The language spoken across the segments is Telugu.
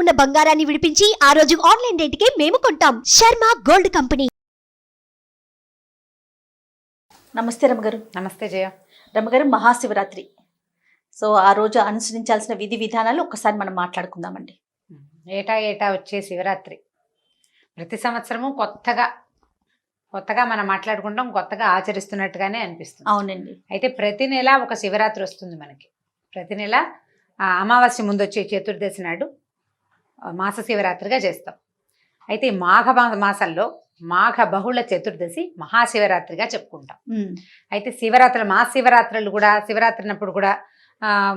ఉన్న బంగారాన్ని విడిపించి ఆ రోజు ఆన్లైన్ రేటుకే మేము కొంటాం. Sharma gold company. నమస్తే రమగారు. నమస్తే జయ. రమగారు, మహాశివరాత్రి. సో ఆ రోజు అనుసరించాల్సిన విధి విధానాలు ఒక్కసారి మనం మాట్లాడుకుందామండి. ఏటా వచ్చే శివరాత్రి ప్రతి సంవత్సరము కొత్తగా మనం మాట్లాడుకుంటాం, కొత్తగా ఆచరిస్తున్నట్టుగానే అనిపిస్తుంది. అవునండి. అయితే ప్రతి నెల ఒక శివరాత్రి వస్తుంది మనకి. ప్రతి నెల అమావాస్య ముందు వచ్చే చతుర్దశి నాడు మాస శివరాత్రిగా చేస్తాం. అయితే మాఘ మాసంలో మాఘ బహుళ చతుర్దశి మహాశివరాత్రిగా చెప్పుకుంటాం. అయితే మహాశివరాత్రులు కూడా శివరాత్రినప్పుడు కూడా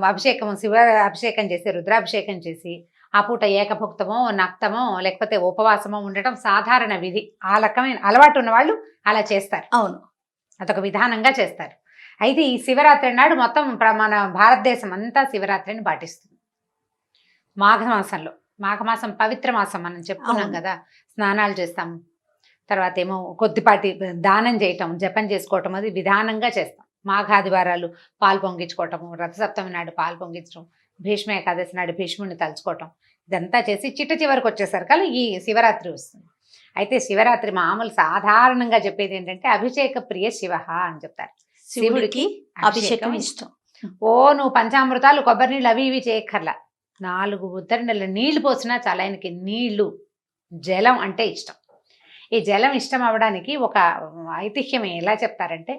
అభిషేకం చేసి రుద్రాభిషేకం చేసి ఆ పూట ఏకభుక్తమో నక్తమో లేకపోతే ఉపవాసమో ఉండటం సాధారణ విధి. ఆ రకమైన అలవాటు ఉన్న వాళ్ళు అలా చేస్తారు. అవును, అదొక విధానంగా చేస్తారు. అయితే ఈ శివరాత్రి నాడు మొత్తం మన భారతదేశం అంతా శివరాత్రిని పాటిస్తుంది. మాఘమాసం పవిత్ర మాసం మనం చెప్పుకున్నాం కదా. స్నానాలు చేస్తాం, తర్వాత ఏమో కొద్దిపాటి దానం చేయటం, జపం చేసుకోవటం, అది విధానంగా చేస్తాం. మాఘాదివారాలు పాలు పొంగించుకోవటము, రథసప్తమి నాడు పాలు పొంగించడం, భీష్మ ఏకాదశి నాడు భీష్ముడిని తలుచుకోవటం, ఇదంతా చేసి చివరికి వచ్చేసరికి ఈ శివరాత్రి వస్తుంది. అయితే శివరాత్రి మామూలు సాధారణంగా చెప్పేది ఏంటంటే అభిషేక ప్రియ శివ అని చెప్తారు. శివుడికి అభిషేకం ఇష్టం. నువ్వు పంచామృతాలు కొబ్బరి నీళ్ళు అవి ఇవి చేయక్కర్లా, 4 ఉద్దరణల నీళ్లు పోసినా చాలా. ఆయనకి నీళ్లు జలం అంటే ఇష్టం. ఈ జలం ఇష్టం అవడానికి ఒక ఐతిహ్యం ఎలా చెప్తారంటే,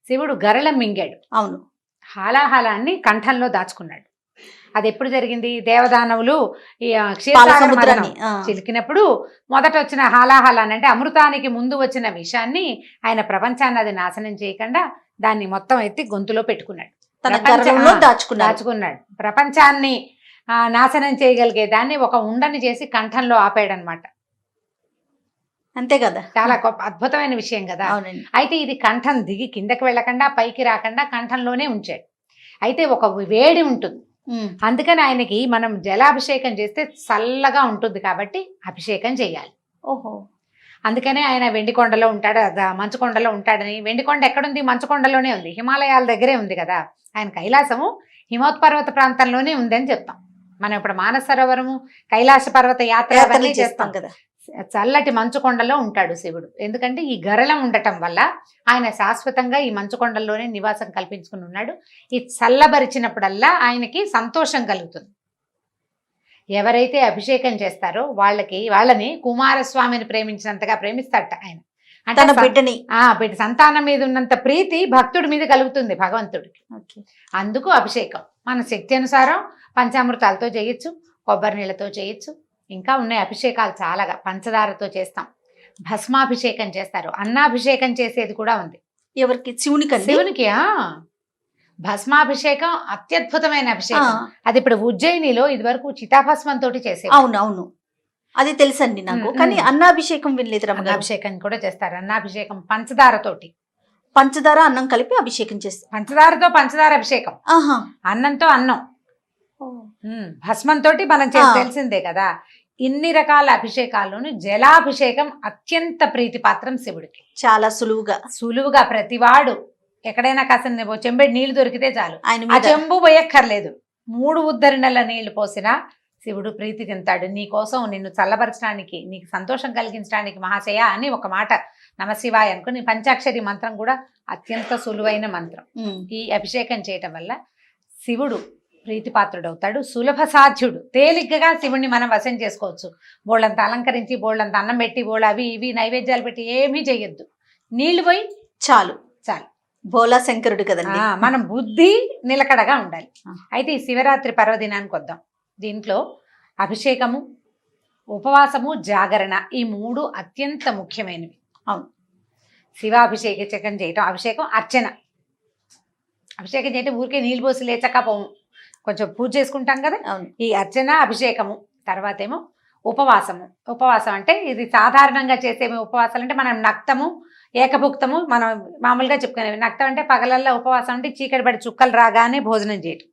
శివుడు గరళం మింగాడు. అవును, హాలాహలాన్ని కంఠంలో దాచుకున్నాడు. అది ఎప్పుడు జరిగింది? దేవదానవులు ఈ సముద్రాన్ని చిలికినప్పుడు మొదట వచ్చిన హాలాహలాన్ని, అంటే అమృతానికి ముందు వచ్చిన విషాన్ని ఆయన ప్రపంచాన్ని అది నాశనం చేయకుండా దాన్ని మొత్తం ఎత్తి గొంతులో పెట్టుకున్నాడు, దాచుకున్నాడు. ప్రపంచాన్ని నాశనం చేయగలిగే దాన్ని ఒక ఉండని చేసి కంఠంలో ఆపాడనమాట. అంతే కదా, చాలా గొప్ప అద్భుతమైన విషయం కదా. అయితే ఇది కంఠం దిగి కిందకి వెళ్ళకుండా పైకి రాకుండా కంఠంలోనే ఉంచాడు. అయితే ఒక వేడి ఉంటుంది, అందుకని ఆయనకి మనం జలాభిషేకం చేస్తే చల్లగా ఉంటుంది కాబట్టి అభిషేకం చేయాలి. ఓహో, అందుకనే ఆయన వెండికొండలో ఉంటాడు, మంచుకొండలో ఉంటాడని. వెండికొండ ఎక్కడుంది? మంచుకొండలోనే ఉంది, హిమాలయాల దగ్గరే ఉంది కదా. ఆయన కైలాసము హిమోత్పర్వత ప్రాంతంలోనే ఉందని చెప్తాం. మనం ఇప్పుడు మానస సరోవరము, కైలాస పర్వత యాత్ర చేస్తాం కదా. చల్లటి మంచుకొండలో ఉంటాడు శివుడు. ఎందుకంటే ఈ గరళం ఉండటం వల్ల ఆయన శాశ్వతంగా ఈ మంచుకొండల్లోనే నివాసం కల్పించుకుని ఉన్నాడు. ఈ చల్లబరిచినప్పుడల్లా ఆయనకి సంతోషం కలుగుతుంది. ఎవరైతే అభిషేకం చేస్తారో వాళ్ళని కుమారస్వామిని ప్రేమించినంతగా ప్రేమిస్తాడట ఆయన. అంటే బిడ్డ సంతానం మీద ఉన్నంత ప్రీతి భక్తుడి మీద కలుగుతుంది భగవంతుడికి. అందుకు అభిషేకం మన శక్తి అనుసారం పంచామృతాలతో చేయొచ్చు, కొబ్బరి నీళ్ళతో చేయొచ్చు, ఇంకా ఉన్నాయి అభిషేకాలు చాలాగా. పంచదారతో చేస్తాం, భస్మాభిషేకం చేస్తారు, అన్నాభిషేకం చేసేది కూడా ఉంది. ఎవరికి? శివునికి. భస్మాభిషేకం అత్యద్భుతమైన అభిషేకం. అది ఇప్పుడు ఉజ్జయినిలో ఇదివరకు చితాభస్మం తోటి చేసేది. అవునవును, అది తెలుసండి నాకు. కానీ అన్నాభిషేకం వినలేదు. అన్నాభిషేకం కూడా చేస్తారు. అన్నాభిషేకం పంచదారతోటి, పంచదార అన్నం కలిపి అభిషేకం చేస్తారు. పంచదారతో పంచదార అభిషేకం, అన్నంతో అన్నం, భస్మంతో మనం తెలిసిందే కదా. ఇన్ని రకాల అభిషేకాల్లోనూ జలాభిషేకం అత్యంత ప్రీతిపాత్రం శివుడికి. చాలా సులువుగా ప్రతివాడు ఎక్కడైనా కాసిన చెంబెడు నీళ్లు దొరికితే చాలు, ఆ చెంబు పోయక్కర్లేదు. 3 ఉద్దరణల నీళ్లు పోసినా శివుడు ప్రీతి చెందుతాడు. నీ కోసం నిన్ను చల్లబరచడానికి, నీకు సంతోషం కలిగించడానికి మహాశయ అని ఒక మాట నమశివాయ అనుకుని. పంచాక్షరి మంత్రం కూడా అత్యంత సులువైన మంత్రం. ఈ అభిషేకం చేయటం వల్ల శివుడు ప్రీతిపాత్రుడవుతాడు, సులభ సాధ్యుడు. తేలిగ్గా శివుణ్ణి మనం వశం చేసుకోవచ్చు. బోళ్ళంత అలంకరించి, బోళ్ళంత అన్నం పెట్టి, అవి ఇవి నైవేద్యాలు పెట్టి ఏమీ చెయ్యొద్దు. నీళ్లు పోయి చాలు. బోలా శంకరుడు కదండి. మనం బుద్ధి నిలకడగా ఉండాలి. అయితే ఈ శివరాత్రి పర్వదినానికి వద్దాం. దీంట్లో అభిషేకము, ఉపవాసము, జాగరణ, ఈ 3 అత్యంత ముఖ్యమైనవి. అవును, శివాభిషేకం చేయటం, అభిషేకం, అర్చన. అభిషేకం చేయటం ఊరికే నీళ్ళు పోసి లేచకపోము, కొంచెం పూజ చేసుకుంటాం కదా. ఈ అర్చన, అభిషేకము, తర్వాత ఏమో ఉపవాసము. ఉపవాసం అంటే ఇది సాధారణంగా చేసేవి. ఉపవాసాలు అంటే మనం నక్తము, ఏకభుక్తము మనం మామూలుగా చెప్పుకునేవి. నక్తం అంటే పగలల్లో, ఉపవాసం అంటే చీకటి పడి చుక్కలు రాగానే భోజనం చేయటం.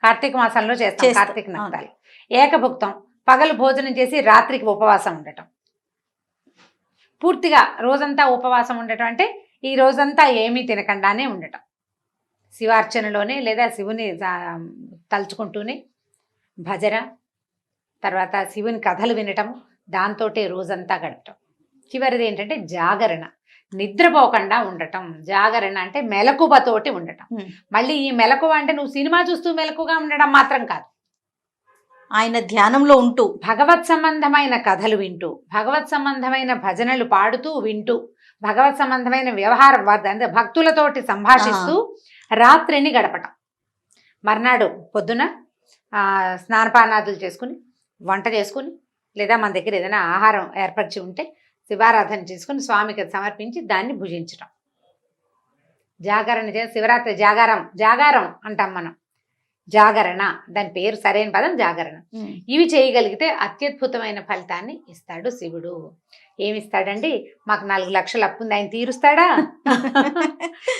కార్తీక మాసంలో చేస్తాం కార్తీక నక్తాలు. ఏకభుక్తం పగలు భోజనం చేసి రాత్రికి ఉపవాసం ఉండటం. పూర్తిగా రోజంతా ఉపవాసం ఉండటం అంటే ఈ రోజంతా ఏమీ తినకుండానే ఉండటం. శివార్చనలోనే లేదా శివుని తలుచుకుంటూనే భజన, తర్వాత శివుని కథలు వినటం, దాంతోటే రోజంతా గడపటం. చివరిది ఏంటంటే జాగరణ, నిద్రపోకుండా ఉండటం. జాగరణ అంటే మెలకువతోటి ఉండటం. మళ్ళీ ఈ మెలకువ అంటే నువ్వు సినిమా చూస్తూ మెలకుగా ఉండడం మాత్రం కాదు, ఆయన ధ్యానంలో ఉంటూ భగవత్ సంబంధమైన కథలు వింటూ, భగవత్ సంబంధమైన భజనలు పాడుతూ వింటూ, భగవత్ సంబంధమైన వ్యవహారం అంటే భక్తులతోటి సంభాషిస్తూ రాత్రిని గడపటం. మర్నాడు పొద్దున స్నానపానాదులు చేసుకుని, వంట చేసుకుని, లేదా మన దగ్గర ఏదైనా ఆహారం ఏర్పరిచి ఉంటే శివారాధన చేసుకుని స్వామికి సమర్పించి దాన్ని భుజించటం. జాగరణ చేసి శివరాత్రి జాగారం అంటాం మనం. జాగరణ, దాని పేరు సరైన పదం జాగరణ. ఇవి చేయగలిగితే అత్యద్భుతమైన ఫలితాన్ని ఇస్తాడు శివుడు. ఏమిస్తాడండి? మాకు 4 లక్షలు అప్పు ఉంది, ఆయన తీరుస్తాడా?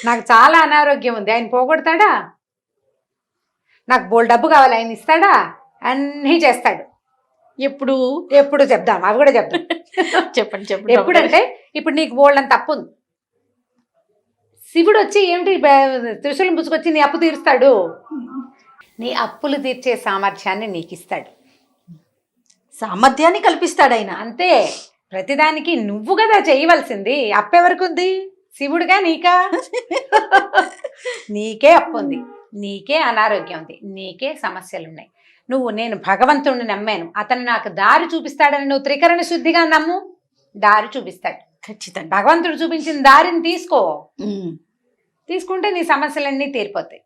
నాకు చాలా అనారోగ్యం ఉంది, ఆయన పోగొడతాడా? నాకు బోల్ డబ్బు కావాలి, ఆయన ఇస్తాడా? అన్నీ చేస్తాడు. ఎప్పుడు చెప్దాం, అవి కూడా చెప్దాం. చెప్పండి. ఎప్పుడంటే ఇప్పుడు నీకు బోల్డంత తప్పు ఉంది, శివుడు వచ్చి ఏమిటి త్రిశూలం పుచ్చుకొచ్చి నీ అప్పు తీరుస్తాడు. నీ అప్పులు తీర్చే సామర్థ్యాన్ని నీకు ఇస్తాడు, సామర్థ్యాన్ని కల్పిస్తాడు ఆయన. అంతే. ప్రతిదానికి నువ్వు కదా చేయవలసింది. అప్పెవరికి ఉంది? శివుడుగా నీకా? నీకే అప్పు ఉంది, నీకే అనారోగ్యం ఉంది, నీకే సమస్యలు ఉన్నాయి. నేను భగవంతుడిని నమ్మాను, అతను నాకు దారి చూపిస్తాడని నువ్వు త్రికరణ శుద్ధిగా నమ్ము, దారి చూపిస్తాడు ఖచ్చితంగా. భగవంతుడు చూపించిన దారిని తీసుకుంటే నీ సమస్యలన్నీ తీరిపోతాయి.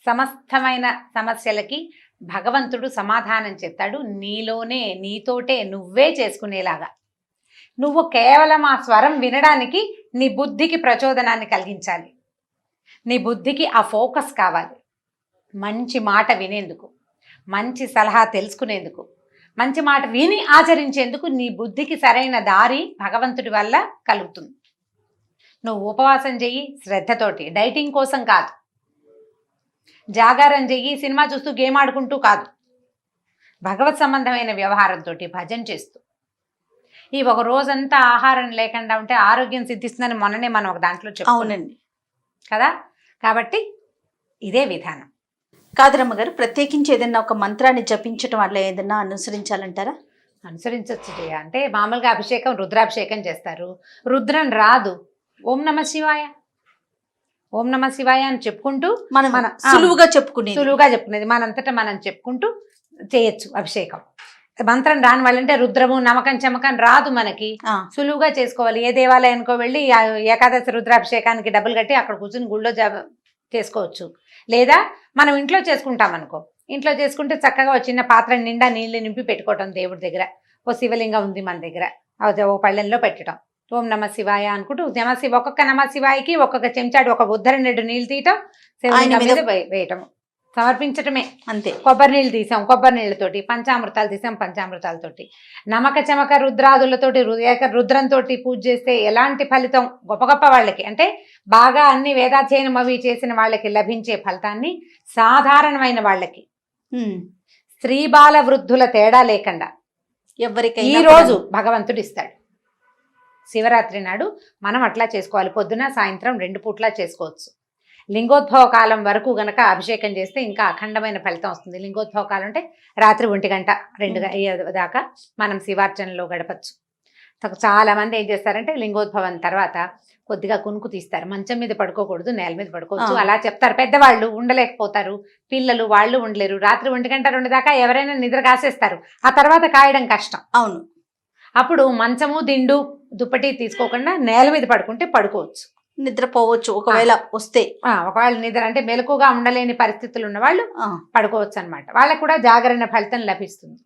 సమస్తమైన సమస్యలకి భగవంతుడు సమాధానం చెప్తాడు, నీలోనే నీతోటే నువ్వే చేసుకునేలాగా. నువ్వు కేవలం ఆ స్వరం వినడానికి నీ బుద్ధికి ప్రచోదనాన్ని కలిగించాలి, నీ బుద్ధికి ఆ ఫోకస్ కావాలి. మంచి మాట వినేందుకు, మంచి సలహా తెలుసుకునేందుకు, మంచి మాట విని ఆచరించేందుకు నీ బుద్ధికి సరైన దారి భగవంతుడి వల్ల కలుగుతుంది. నువ్వు ఉపవాసం చెయ్యి శ్రద్ధతోటి, డైటింగ్ కోసం కాదు. జాగారం చెయ్యి సినిమా చూస్తూ గేమ్ ఆడుకుంటూ కాదు. భగవత్ సంబంధమైన వ్యవహారంతో భజన చేస్తూ. ఈ ఒక రోజంతా ఆహారం లేకుండా ఉంటే ఆరోగ్యం సిద్ధిస్తుందని మొన్ననే మనం ఒక దాంట్లో చెప్పాం. అవునండి కదా. కాబట్టి ఇదే విధానం. కాదరమ్మ గారు, ప్రత్యేకించి ఏదైనా ఒక మంత్రాన్ని జపించడం వల్ల ఏదైనా అనుసరించాలంటారా? అనుసరించవచ్చు. అంటే మామూలుగా అభిషేకం రుద్రాభిషేకం చేస్తారు, రుద్రం రాదు, ఓం నమ శివాయ, ఓం నమ శివాయ అని చెప్పుకుంటూ మనం సులువుగా చెప్పుకునేది మనంతటా మనం చెప్పుకుంటూ చేయొచ్చు అభిషేకం. మంత్రం రాని వాళ్ళంటే రుద్రము నమకం చమకం రాదు మనకి, సులువుగా చేసుకోవాలి. ఏ దేవాలయానికో వెళ్ళి ఏకాదశి రుద్రాభిషేకానికి డబ్బులు కట్టి అక్కడ కూర్చుని గుళ్ళో చేసుకోవచ్చు. లేదా మనం ఇంట్లో చేసుకుంటాం అనుకో, ఇంట్లో చేసుకుంటే చక్కగా ఒక చిన్న పాత్ర నిండా నీళ్లు నింపి పెట్టుకోవటం. దేవుడి దగ్గర ఓ శివలింగం ఉంది మన దగ్గర, ఓ పళ్ళెంలో పెట్టడం, ఓం నమ శివాయ అనుకుంటూ ఒక్కొక్క నమ శివాయకి ఒక్కొక్క చెంచాడు, ఒక ఉద్ధరణెడు నీళ్ళు తీయటం, శివలింగం మీద వేయటం, సమర్పించటమే. అంతే. కొబ్బరి నీళ్ళు తీసాం, కొబ్బరి నీళ్ళతోటి, పంచామృతాలు తీసాం, పంచామృతాలతోటి, నమక చమక రుద్రాదులతోటి, రుద్రంతో పూజ చేస్తే ఎలాంటి ఫలితం గొప్ప గొప్ప వాళ్ళకి, అంటే బాగా అన్ని వేదాధ్యయనం అవి చేసిన వాళ్ళకి లభించే ఫలితాన్ని సాధారణమైన వాళ్ళకి, స్త్రీ బాల వృద్ధుల తేడా లేకుండా ఎవరికైనా ఈ రోజు భగవంతుడు ఇస్తాడు. శివరాత్రి నాడు మనం అట్లా చేసుకోవాలి. పొద్దున సాయంత్రం 2 పూట్లా చేసుకోవచ్చు. లింగోద్భవ కాలం వరకు గనక అభిషేకం చేస్తే ఇంకా అఖండమైన ఫలితం వస్తుంది. లింగోద్భవ కాలం అంటే రాత్రి 1 గంట 2 దాకా మనం శివార్చనలో గడపచ్చు. చాలా మంది ఏం చేస్తారంటే లింగోద్భవం తర్వాత కొద్దిగా కునుకు తీస్తారు, మంచం మీద పడుకోకూడదు, నేల మీద పడుకోవచ్చు అలా చెప్తారు. పెద్దవాళ్ళు ఉండలేకపోతారు, పిల్లలు వాళ్ళు ఉండలేరు. రాత్రి 1 గంట 2 దాకా ఎవరైనా నిద్ర కాసేస్తారు, ఆ తర్వాత కాయడం కష్టం. అవును. అప్పుడు మంచము దిండు దుప్పటి తీసుకోకుండా నేల మీద పడుకుంటే పడుకోవచ్చు, నిద్రపోవచ్చు. ఒకవేళ నిద్ర అంటే మెలకుగా ఉండలేని పరిస్థితులు ఉన్న వాళ్ళు పడుకోవచ్చు అనమాట. వాళ్ళకు కూడా జాగరణ ఫలితం లభిస్తుంది.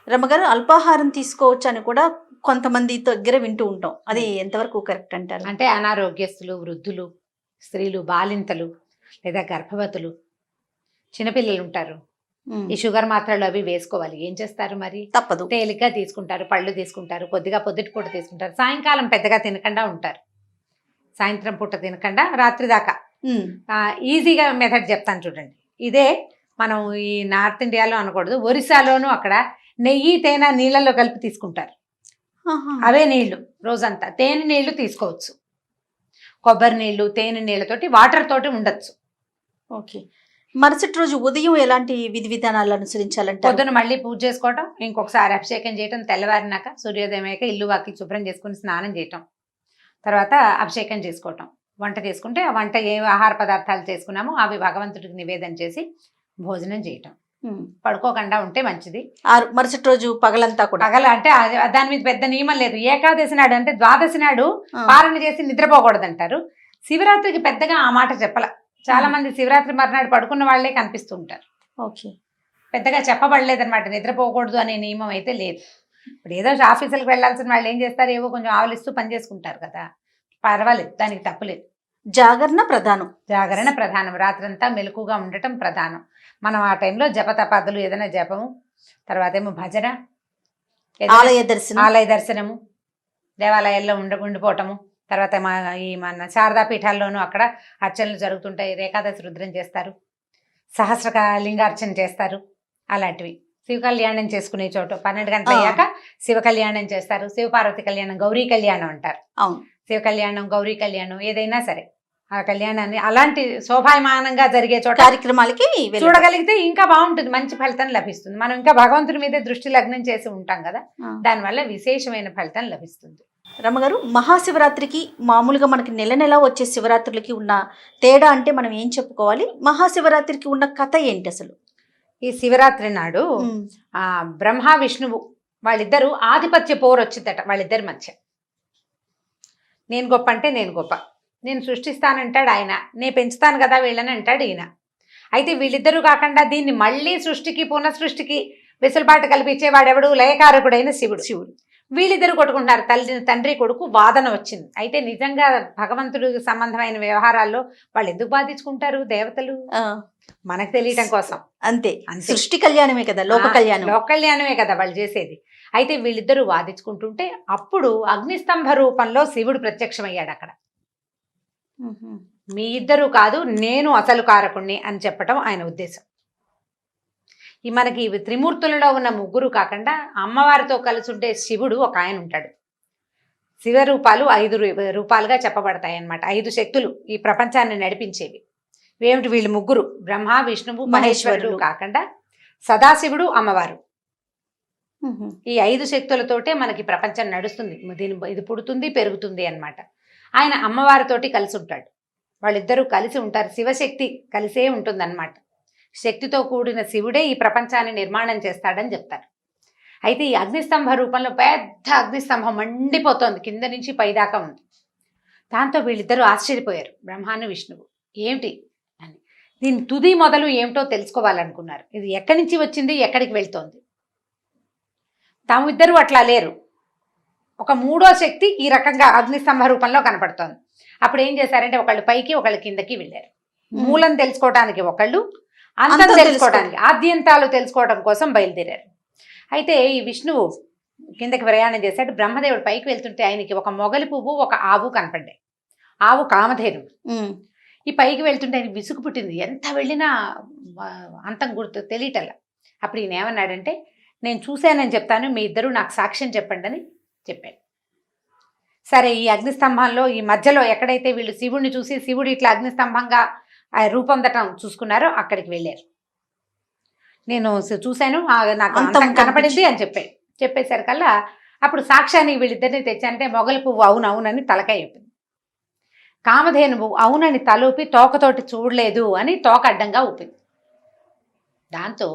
రమ్మగారు, అల్పాహారం తీసుకోవచ్చు అని కూడా కొంతమంది దగ్గర వింటూ ఉంటాం, అది ఎంతవరకు కరెక్ట్ అంటారు? అంటే అనారోగ్యస్తులు, వృద్ధులు, స్త్రీలు, బాలింతలు, లేదా గర్భవతులు, చిన్నపిల్లలు ఉంటారు. ఈ షుగర్ మాత్రలు అవి వేసుకోవాలి. ఏం చేస్తారు మరి? తప్పదు. తేలిగ్గా తీసుకుంటారు, పళ్ళు తీసుకుంటారు, కొద్దిగా పొద్దుటి పూట తీసుకుంటారు, సాయంకాలం పెద్దగా తినకుండా ఉంటారు, సాయంత్రం పూట తినకుండా రాత్రి దాకా. ఈజీగా మెథడ్ చెప్తాను చూడండి. ఇదే మనం ఈ నార్త్ ఇండియాలో అనకూడదు, ఒరిస్సాలోనూ అక్కడ నెయ్యి తేనె నీళ్ళల్లో కలిపి తీసుకుంటారు. అవే నీళ్లు రోజంతా. తేనె నీళ్లు తీసుకోవచ్చు, కొబ్బరి నీళ్లు తేనె నీళ్ళతోటి వాటర్ తోటి ఉండొచ్చు. ఓకే. మరుసటి రోజు ఉదయం ఎలాంటి విధి విధానాలు అనుసరించాలంటే పొద్దున మళ్ళీ పూజ చేసుకోవటం, ఇంకొకసారి అభిషేకం చేయటం, తెల్లవారినాక సూర్యోదయం అయ్యాక ఇల్లు వాకి శుభ్రం చేసుకుని స్నానం చేయటం, తర్వాత అభిషేకం చేసుకోవటం, వంట చేసుకుంటే ఆ వంట ఏ ఆహార పదార్థాలు చేసుకున్నామో అవి భగవంతుడికి నివేదన చేసి భోజనం చేయటం. పడుకోకుండా ఉంటే మంచిది. మరుసటి రోజు పగలంతా కూడా పగల అంటే దాని మీద పెద్ద నియమం లేదు. ఏకాదశి నాడు అంటే ద్వాదశి నాడు పారణ చేసి నిద్రపోకూడదు అంటారు. శివరాత్రికి పెద్దగా ఆ మాట చెప్పల. చాలా మంది శివరాత్రి మర్నాడు పడుకున్న వాళ్లే కనిపిస్తూ ఉంటారు. ఓకే, పెద్దగా చెప్పబడలేదన్నమాట, నిద్రపోకూడదు అనే నియమం అయితే లేదు. ఇప్పుడు ఏదో ఆఫీసులకు వెళ్లాల్సిన వాళ్ళు ఏం చేస్తారు, ఏవో కొంచెం ఆవలిస్తూ పని చేసుకుంటారు కదా, పర్వాలేదు, దానికి తప్పులేదు. జాగరణ ప్రధానం. జాగరణ ప్రధానం, రాత్రంతా మెలకుగా ఉండటం ప్రధానం. మనం ఆ టైంలో జపతపాదులు, ఏదైనా జపము, తర్వాత ఏమో భజన, ఆలయ దర్శనము, దేవాలయాల్లో ఉండిపోవటము, తర్వాత మన శారదా పీఠాల్లోనూ అక్కడ అర్చనలు జరుగుతుంటాయి. ఏకాదశి రుద్రం చేస్తారు, సహస్ర లింగార్చన చేస్తారు. అలాంటివి శివ కళ్యాణం చేసుకునే చోట 12 గంటలు అయ్యాక శివ కళ్యాణం చేస్తారు. శివపార్వతి కళ్యాణం, గౌరీ కళ్యాణం అంటారు. అవును, శివ కళ్యాణం, గౌరీ కళ్యాణం ఏదైనా సరే ఆ కళ్యాణాన్ని అలాంటి శోభాయమానంగా జరిగే చోట కార్యక్రమాలకి చూడగలిగితే ఇంకా బాగుంటుంది, మంచి ఫలితం లభిస్తుంది. మనం ఇంకా భగవంతుడి మీద దృష్టి లగ్నం చేసి ఉంటాం కదా, దానివల్ల విశేషమైన ఫలితం లభిస్తుంది. రమ్మగారు, మహాశివరాత్రికి మామూలుగా మనకి నెల నెల వచ్చే శివరాత్రులకి ఉన్న తేడా అంటే మనం ఏం చెప్పుకోవాలి? మహాశివరాత్రికి ఉన్న కథ ఏంటి అసలు? ఈ శివరాత్రి నాడు బ్రహ్మ విష్ణువు వాళ్ళిద్దరూ ఆధిపత్య పోరు వచ్చిందట వాళ్ళిద్దరి మధ్య. నేను గొప్ప అంటే నేను గొప్ప, నేను సృష్టిస్తానంటాడు ఆయన, నేను పెంచుతాను కదా వీళ్ళని అంటాడు ఈయన. అయితే వీళ్ళిద్దరూ కాకుండా దీన్ని మళ్ళీ సృష్టికి పునఃసృష్టికి వెసులుబాటు కల్పించే వాడెవడు? లయకారకుడైన శివుడు. వీళ్ళిద్దరు కొట్టుకుంటున్నారు, తండ్రి కొడుకు వాదన వచ్చింది. అయితే నిజంగా భగవంతుడికి సంబంధమైన వ్యవహారాల్లో వాళ్ళు ఎందుకు బాధించుకుంటారు? దేవతలు మనకు తెలియటం కోసం, అంతే. సృష్టి కళ్యాణమే కదా, లోక కళ్యాణమే కదా వాళ్ళు చేసేది. అయితే వీళ్ళిద్దరూ వాదించుకుంటుంటే అప్పుడు అగ్నిస్తంభ రూపంలో శివుడు ప్రత్యక్షమయ్యాడు అక్కడ. మీ ఇద్దరు కాదు, నేను అసలు కారకుణ్ణి అని చెప్పటం ఆయన ఉద్దేశం. ఈ మనకి త్రిమూర్తులలో ఉన్న ముగ్గురు కాకుండా అమ్మవారితో కలిసి ఉండే శివుడు ఒక ఆయన ఉంటాడు. శివరూపాలు 5 రూపాలుగా చెప్పబడతాయి అన్నమాట. 5 శక్తులు ఈ ప్రపంచాన్ని నడిపించేవి. ఏమిటి? వీళ్ళు ముగ్గురు, బ్రహ్మ విష్ణువు మహేశ్వరుడు కాకుండా సదాశివుడు, అమ్మవారు. ఈ 5 శక్తులతోటే మనకి ప్రపంచం నడుస్తుంది, ఇది పుడుతుంది పెరుగుతుంది అన్నమాట. ఆయన అమ్మవారితోటి కలిసి ఉంటాడు. వాళ్ళిద్దరూ కలిసి ఉంటారు. శివశక్తి కలిసే ఉంటుందన్నమాట. శక్తితో కూడిన శివుడే ఈ ప్రపంచాన్ని నిర్మాణం చేస్తాడని చెప్తారు. అయితే ఈ అగ్నిస్తంభ రూపంలో పెద్ద అగ్నిస్తంభం మండిపోతోంది, కింద నుంచి పైదాకా ఉంది. దాంతో వీళ్ళిద్దరూ ఆశ్చర్యపోయారు, బ్రహ్మాను విష్ణువు. ఏమిటి అని, దీని తుది మొదలు ఏమిటో తెలుసుకోవాలనుకున్నారు. ఇది ఎక్కడి నుంచి వచ్చింది, ఎక్కడికి వెళ్తోంది? తామిద్దరూ అట్లా లేరు. ఒక 3వ శక్తి ఈ రకంగా అగ్నిస్తంభ రూపంలో కనపడుతోంది. అప్పుడు ఏం చేశారంటే ఒకళ్ళు పైకి ఒకళ్ళు కిందకి వెళ్ళారు. మూలం తెలుసుకోవడానికి ఒకళ్ళు, అంతం తెలుసుకోవడానికి, ఆద్యంతాలు తెలుసుకోవడం కోసం బయలుదేరారు. అయితే ఈ విష్ణువు కిందకి ప్రయాణం చేశాడు. బ్రహ్మదేవుడు పైకి వెళ్తుంటే ఆయనకి ఒక మొగలి పువ్వు, ఒక ఆవు కనపడ్డాయి. ఆవు కామధేను. ఈ పైకి వెళ్తుంటే ఆయన విసుగు పుట్టింది, ఎంత వెళ్ళినా అంతం గుర్తు తెలియటల్లా. అప్పుడు ఈయన ఏమన్నాడంటే, నేను చూశానని చెప్తాను, మీ ఇద్దరు నాకు సాక్ష్యం చెప్పండి అని చెప్పాడు. సరే, ఈ అగ్నిస్తంభంలో ఈ మధ్యలో ఎక్కడైతే వీళ్ళు శివుడిని చూసి శివుడు ఇట్లా అగ్నిస్తంభంగా రూపొందటం చూసుకున్నారో అక్కడికి వెళ్ళారు. నేను చూశాను, నాకు అంతం కనపడింది అని చెప్పేసరికల్లా అప్పుడు సాక్ష్యానికి వీళ్ళిద్దరిని తెచ్చానంటే మొగలి పువ్వు అవునవునని తలకాయ చెప్పింది. కామధేనువు అవునని తలూపి తోకతోటి చూడలేదు అని తోక అడ్డంగా ఊపింది. దాంతో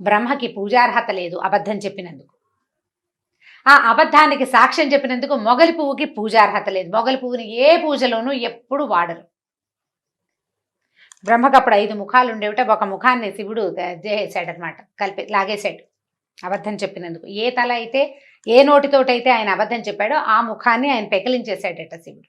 బ్రహ్మకి పూజార్హత లేదు అబద్ధం చెప్పినందుకు. ఆ అబద్ధానికి సాక్ష్యం చెప్పినందుకు మొగలి పువ్వుకి పూజార్హత లేదు. మొగలి పువ్వుని ఏ పూజలోనూ ఎప్పుడు వాడరు. బ్రహ్మకు అప్పుడు 5 ముఖాలు ఉండేవిట. ఒక ముఖాన్ని శివుడు చేసాడనమాట, లాగేశాడు అబద్ధం చెప్పినందుకు. ఏ తల అయితే, ఏ నోటితోటైతే ఆయన అబద్ధం చెప్పాడో ఆ ముఖాన్ని ఆయన పెకిలించేశాడట శివుడు.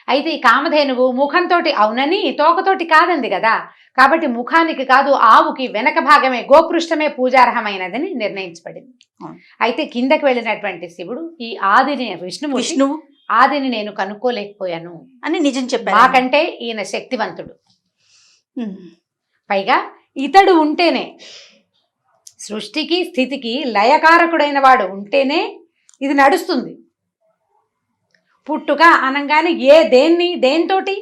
అయితే ఈ కామధేనువు ముఖంతో అవునని తోకతోటి కాదంది కదా, కాబట్టి ముఖానికి కాదు ఆవుకి వెనక భాగమే, గోపృష్టమే పూజార్హమైనదని నిర్ణయించబడింది. అయితే కిందకి వెళ్ళినటువంటి శివుడు ఈ ఆదిని విష్ణువు ఆదిని నేను కనుక్కోలేకపోయాను అని నిజం చెప్పాడు. నాకంటే ఈయన శక్తివంతుడు, పైగా ఇతడు ఉంటేనే సృష్టికి స్థితికి లయకారకుడైన వాడు ఉంటేనే ఇది నడుస్తుంది. పుట్టుక అనంగానే దేంతోటి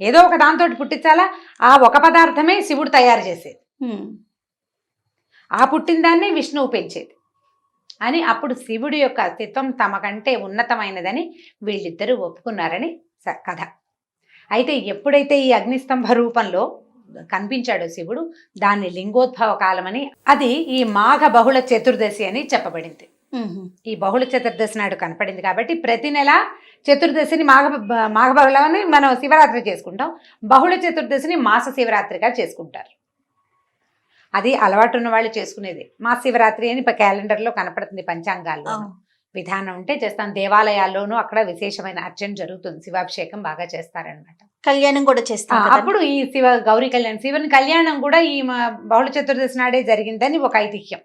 ఏదో ఒక దాంతో పుట్టించాలా, ఆ ఒక పదార్థమే శివుడు తయారు చేసేది, ఆ పుట్టిన దాన్ని విష్ణువు పెంచేది అని. అప్పుడు శివుడి యొక్క అస్తిత్వం తమకంటే ఉన్నతమైనదని వీళ్ళిద్దరూ ఒప్పుకున్నారని కథ. అయితే ఎప్పుడైతే ఈ అగ్నిస్తంభ రూపంలో కనిపించాడో శివుడు, దాన్ని లింగోద్భవ కాలమని, అది ఈ మాఘ బహుళ చతుర్దశి అని చెప్పబడింది. ఈ బహుళ చతుర్దశి నాడు కనపడింది కాబట్టి ప్రతి నెల చతుర్దశిని మాఘ బహుళని మనం శివరాత్రి చేసుకుంటాం, బహుళ చతుర్దశిని మాస శివరాత్రిగా చేసుకుంటారు. అది అలవాటు ఉన్న వాళ్ళు చేసుకునేది. మాస శివరాత్రి అని క్యాలెండర్లో కనపడుతుంది, పంచాంగాల్లో విధానం ఉంటే చేస్తాం. దేవాలయాల్లోనూ అక్కడ విశేషమైన అర్చన జరుగుతుంది, శివాభిషేకం బాగా చేస్తారనమాట. కళ్యాణం కూడా చేస్తాం. అప్పుడు ఈ గౌరీ కళ్యాణం, శివుని కళ్యాణం కూడా ఈ బహుళ చతుర్దశి నాడే జరిగిందని ఒక ఐతిహ్యం.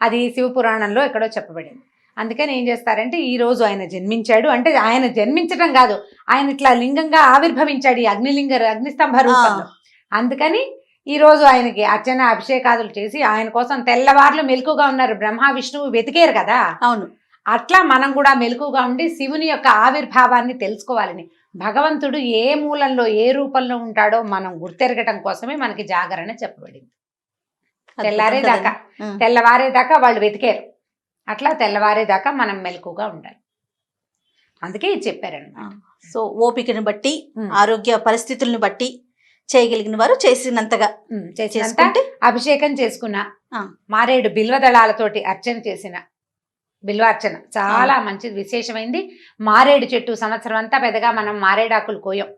అది శివ పురాణంలో ఎక్కడో చెప్పబడింది. అందుకని ఏం చేస్తారంటే, ఈ రోజు ఆయన జన్మించాడు అంటే, ఆయన జన్మించడం కాదు, ఆయన ఇట్లా లింగంగా ఆవిర్భవించాడు ఈ అగ్నిస్తంభ రూపంలో. అందుకని ఈ రోజు ఆయనకి అర్చన అభిషేకాదులు చేసి ఆయన కోసం తెల్లవార్లు మెలకుగా ఉన్నారు. బ్రహ్మ విష్ణువు వెతికేరు కదా, అవును. అట్లా మనం కూడా మెలకుగా ఉండి శివుని యొక్క ఆవిర్భావాన్ని తెలుసుకోవాలని, భగవంతుడు ఏ మూలంలో ఏ రూపంలో ఉంటాడో మనం గుర్తెరగటం కోసమే మనకి జాగరణ చెప్పబడింది. తెల్లవారేదాకా వాళ్ళు వెతికారు, అట్లా తెల్లవారేదాకా మనం మెలకుగా ఉండాలి, అందుకే ఇది చెప్పారన్నమాట. సో ఓపికను బట్టి, ఆరోగ్య పరిస్థితులను బట్టి చేయగలిగిన వారు చేసినంతగా చేసుకుంటే, అభిషేకం చేసుకున్న, మారేడు బిల్వదళాలతోటి అర్చన చేసిన, బిల్వార్చన చాలా మంచిది, విశేషమైంది. మారేడు చెట్టు సంవత్సరం అంతా పెద్దగా మనం మారేడాకులు కోయం.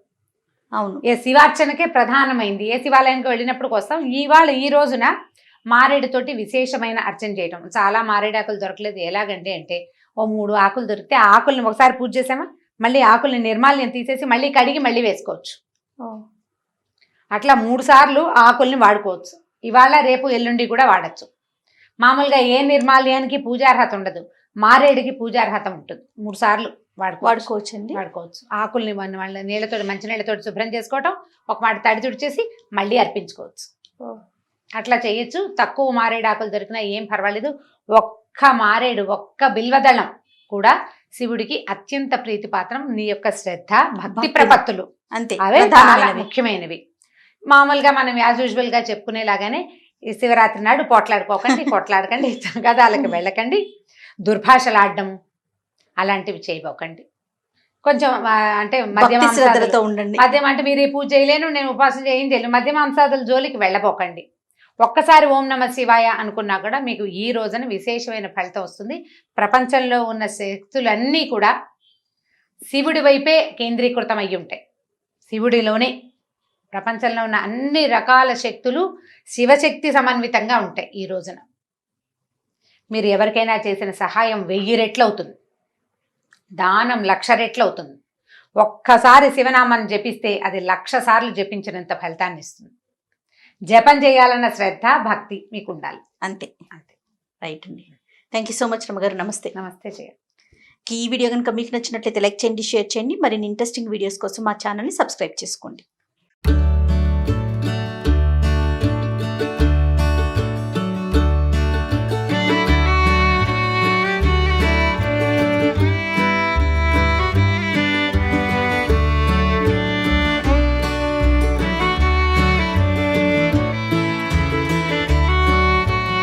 అవును, ఏ శివార్చనకే ప్రధానమైంది. ఏ శివాలయానికి వెళ్ళినప్పుడు కోసం ఈ రోజున మారేడుతోటి విశేషమైన అర్చన చేయటం. చాలా మారేడాకులు దొరకలేదు, ఎలాగంటే అంటే ఓ 3 ఆకులు దొరికితే ఆకుల్ని ఒకసారి పూజ చేసామా, మళ్ళీ ఆకుల్ని నిర్మాల్యం తీసేసి మళ్ళీ కడిగి మళ్ళీ వేసుకోవచ్చు. అట్లా 3 సార్లు ఆకుల్ని వాడుకోవచ్చు. ఇవాళ రేపు ఎల్లుండి కూడా వాడచ్చు. మామూలుగా ఏ నిర్మాల్యానికి పూజార్హత ఉండదు, మారేడుకి పూజార్హత ఉంటుంది. 3 సార్లు వాడుకోవచ్చు. ఆకుల్ని వాళ్ళ నీళ్ళతో, మంచి నీళ్ళతో శుభ్రం చేసుకోవటం, ఒక మాట తడి తుడిచేసి మళ్ళీ అర్పించుకోవచ్చు. అట్లా చేయొచ్చు. తక్కువ మారేడు ఆకులు దొరికినా ఏం పర్వాలేదు. ఒక్క మారేడు, ఒక్క బిల్వదళం కూడా శివుడికి అత్యంత ప్రీతిపాత్రం. నీ యొక్క శ్రద్ధ, భక్తి ప్రపత్తులు అంతే, అవే చాలా ముఖ్యమైనవి. మామూలుగా మనం యాజ్ యూజువల్ గా చెప్పుకునేలాగానే ఈ శివరాత్రి నాడు కొట్లాడకండి, గదాలకు వెళ్ళకండి, దుర్భాషలాడడం అలాంటివి చేయబోకండి. కొంచెం అంటే మధ్యమాంసాదులతో ఉండండి. మద్యం అంటే మీరు ఈ పూజ చేయలేను, నేను ఉపవాసం చేయలేను, మధ్యమాంసాదుల జోలికి వెళ్ళబోకండి. ఒక్కసారి ఓం నమ శివాయ అనుకున్నా కూడా మీకు ఈ రోజున విశేషమైన ఫలితం వస్తుంది. ప్రపంచంలో ఉన్న శక్తులన్నీ కూడా శివుడి వైపే కేంద్రీకృతం అయ్యి ఉంటాయి. శివుడిలోనే ప్రపంచంలో ఉన్న అన్ని రకాల శక్తులు శివశక్తి సమన్వితంగా ఉంటాయి. ఈ రోజున మీరు ఎవరికైనా చేసిన సహాయం 1000 రెట్లు అవుతుంది, దానం 1,00,000 రెట్లు అవుతుంది. ఒక్కసారి శివనామాన్ని జపిస్తే అది 1,00,000 సార్లు జపించినంత ఫలితాన్ని ఇస్తుంది. జపం చేయాలన్న శ్రద్ధ, భక్తి మీకు ఉండాలి. అంతే. రైట్ అండి. థ్యాంక్ యూ సో మచ్ రమ్మగారు. నమస్తే. చేయాలి. ఈ వీడియో కనుక మీకు నచ్చినట్లయితే లైక్ చేయండి, షేర్ చేయండి. మరిన్ని ఇంట్రెస్టింగ్ వీడియోస్ కోసం మా ఛానల్ని సబ్స్క్రైబ్ చేసుకోండి.